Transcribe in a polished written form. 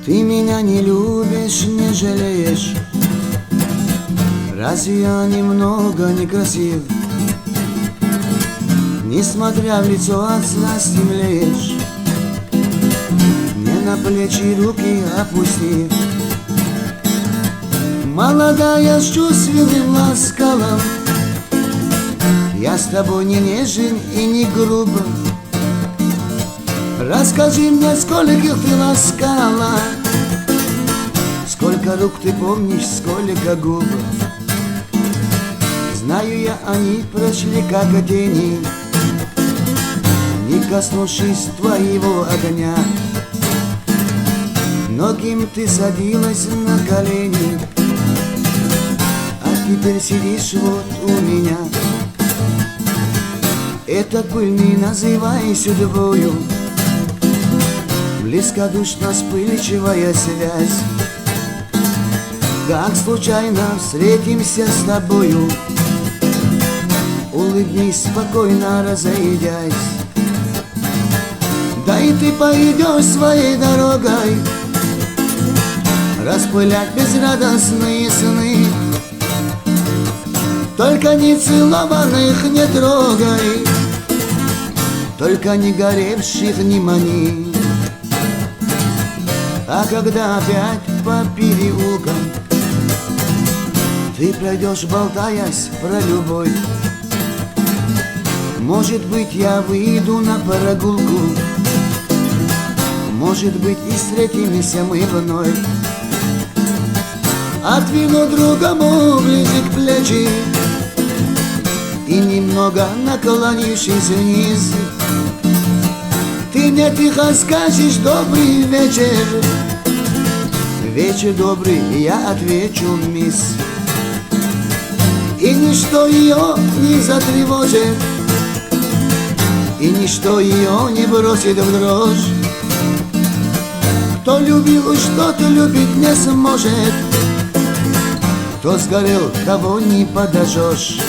Ты меня не любишь, не жалеешь. Разве я немного некрасив? Несмотря в лицо от злости млеешь, мне на плечи руки опусти. Молодая с чувственным ласкалом, я с тобой не нежен и не груб. Расскажи мне, скольких ты ласкала, сколько рук ты помнишь, сколько губ. Знаю я, они прошли как тени, не коснувшись твоего огня. Многим ты садилась на колени, а теперь сидишь вот у меня. Это пыль не называй судьбою, близкодушно вспыльчивая связь. Как случайно встретимся с тобою, улыбнись, спокойно разойдясь. Да и ты пойдешь своей дорогой, распылять безрадостные сны. Только не целованных не трогай, только не горевших не мани. А когда опять по переулкам ты пройдешь, болтаясь про любовь, может быть, я выйду на прогулку, может быть, и встретимся мы вновь. Отвину другому ближе к плечи и немного наклонившись вниз, ты мне тихо скажешь добрый вечер. Вечер добрый, я отвечу, мисс. И ничто ее не затревожит, и ничто ее не бросит в дрожь. Кто любил, уж тот любить не сможет, кто сгорел, того не подожжешь.